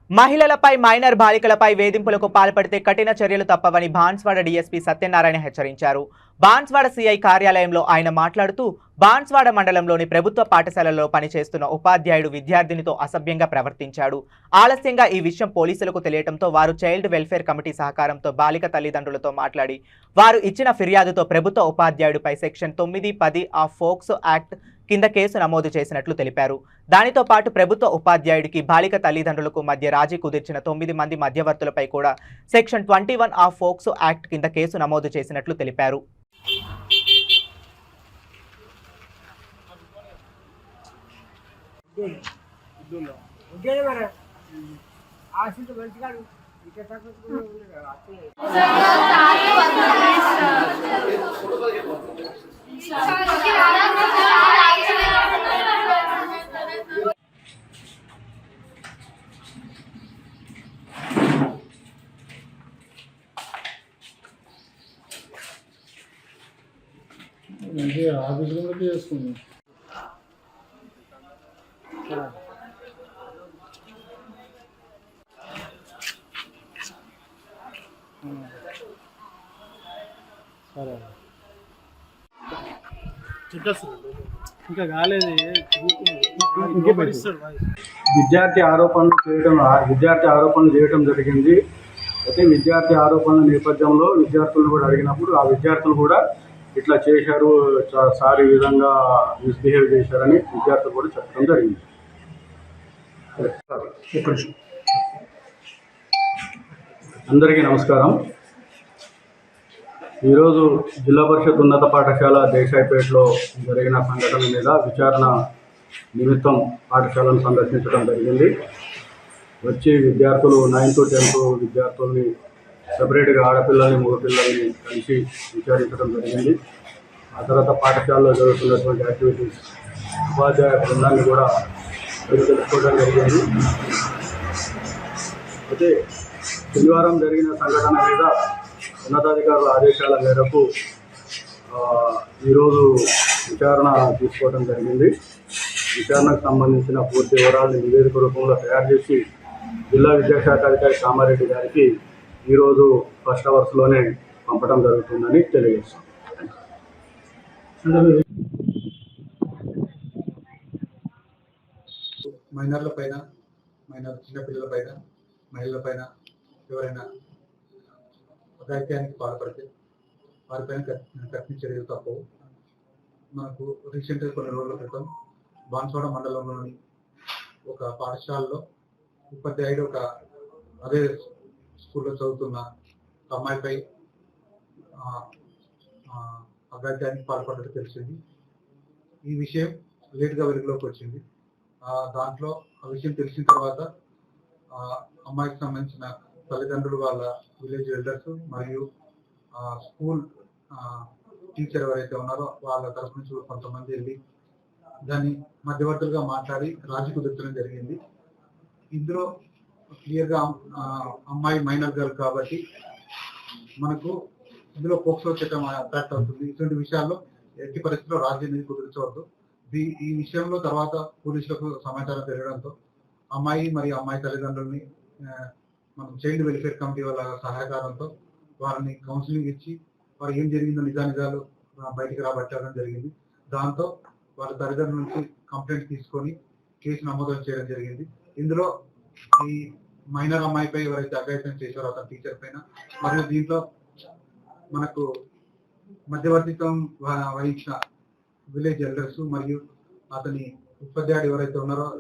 మహిళలపై మైనర్ బాలికలపై వేధింపులకు పాల్పడితే కఠిన చర్యలు తప్పవని బాన్స్వాడ డీఎస్పీ సత్యనారాయణ హెచ్చరించారు. బాన్స్వాడ సీఐ కార్యాలయంలో ఆయన మాట్లాడుతూ బాన్స్వాడ మండలంలోని ప్రభుత్వ పాఠశాలల్లో పనిచేస్తున్న ఉపాధ్యాయుడు విద్యార్థినితో అసభ్యంగా ప్రవర్తించాడు. ఆలస్యంగా ఈ విషయం పోలీసులకు తెలియడంతో వారు చైల్డ్ వెల్ఫేర్ కమిటీ సహకారంతో బాలిక తల్లిదండ్రులతో మాట్లాడి వారు ఇచ్చిన ఫిర్యాదుతో ప్రభుత్వ ఉపాధ్యాయుడిపై సెక్షన్ 9(10) ఆఫ్ పోక్సో యాక్ట్ కింద కేసు నమోదు చేసినట్లు తెలిపారు. దానితో పాటు ప్రభుత్వ ఉపాధ్యాయుడికి బాలిక తల్లిదండ్రులకు మధ్య రాజీ కుదిర్చిన 9 మంది మధ్యవర్తులపై కూడా సెక్షన్ 21 ఆఫ్ పోక్సో యాక్ట్ కింద కేసు నమోదు చేసినట్లు తెలిపారు. ఆఫీసులో చేసుకుందాం. సరే ఇంకా కాలేదు. విద్యార్థి ఆరోపణలు చేయడం జరిగింది. అయితే విద్యార్థి ఆరోపణల నేపథ్యంలో విద్యార్థులను కూడా అడిగినప్పుడు ఆ విద్యార్థులు కూడా ఇట్లా చేశారు, సార్ ఈ విధంగా మిస్బిహేవ్ చేశారని విద్యార్థులు కూడా చెప్పడం జరిగింది. అందరికీ నమస్కారం. ఈరోజు జిల్లా పరిషత్ ఉన్నత పాఠశాల దేశాయిపేటలో జరిగిన సంఘటన మీద విచారణ నిమిత్తం పాఠశాలను సందర్శించడం జరిగింది. వచ్చి విద్యార్థులు 9th 10th విద్యార్థుల్ని సపరేట్గా ఆడపిల్లల్ని మగపిల్లల్ని కలిసి విచారించడం జరిగింది. ఆ తర్వాత పాఠశాలలో జరుగుతున్నటువంటి యాక్టివిటీస్ ఉపాధ్యాయ బృందాన్ని కూడా తెలుసుకోవడం జరిగింది. అయితే శనివారం జరిగిన సంఘటన మీద ఉన్నతాధికారుల ఆదేశాల మేరకు ఈరోజు విచారణ తీసుకోవడం జరిగింది. విచారణకు సంబంధించిన పూర్తి వివరాలను నివేదిక రూపంలో తయారు చేసి జిల్లా విద్యాశాఖ అధికారి కామారెడ్డి గారికి ఈరోజు ఫస్ట్ అవర్స్లోనే పంపడం జరుగుతుందని తెలియజేస్తాం. మైనర్ల పైన చిన్నపిల్లల పైన మహిళల పైన ఎవరైనా అఘాయిత్యానికి పాల్పడితే వారిపైన కఠిన చర్యలు తప్పవు. మనకు రీసెంట్గా కొన్ని రోజుల క్రితం బాన్స్వాడ మండలంలోని ఒక పాఠశాలలో ఉపాధ్యాయుడు అదే స్కూల్లో చదువుతున్న అమ్మాయిపై అఘాయిత్యానికి పాల్పడ్డట్టు తెలిసింది. ఈ విషయం లేట్గా వెలుగులోకి వచ్చింది. దాంట్లో ఆ విషయం తెలిసిన తర్వాత అమ్మాయికి సంబంధించిన తల్లిదండ్రులు, వాళ్ళ విలేజ్ ఎల్డర్స్ మరియు స్కూల్ టీచర్ ఎవరైతే ఉన్నారో వాళ్ళ తరఫు నుంచి కొంతమంది వెళ్ళి దాన్ని మధ్యవర్తులుగా మాట్లాడి రాజీ కుదర్చడం జరిగింది. ఇందులో క్లియర్గా అమ్మాయి మైనర్ గర్ల్ కాబట్టి మనకు ఇందులో పోక్సో చట్టం అట్రాక్ట్ అవుతుంది. ఇటువంటి విషయాల్లో ఎట్టి పరిస్థితుల్లో రాజీ అనేది కుదిర్చవద్దు. ఈ విషయంలో తర్వాత పోలీసులకు సమాచారం తెలియడంతో అమ్మాయి మరియు అమ్మాయి తల్లిదండ్రుల్ని మనం చైల్డ్ వెల్ఫేర్ కమిటీ వాళ్ళ సహకారంతో వారిని కౌన్సిలింగ్ ఇచ్చి వారు ఏం జరిగిందో నిజాలు బయటికి రాబట్టడం జరిగింది. దాంతో వాళ్ళ తల్లిదండ్రుల నుంచి కంప్లైంట్ తీసుకొని కేసు నమోదు చేయడం జరిగింది. ఇందులో ఈ మైనర్ అమ్మాయిపై ఎవరైతే అఘాయిత్యం చేశారో అతని టీచర్ పైన మరియు దీంట్లో మనకు మధ్యవర్తిత్వం వహించిన విలేజ్ ఎల్డర్స్ మరియు అతని ఉపాధ్యాయుడు ఎవరైతే ఉన్నారో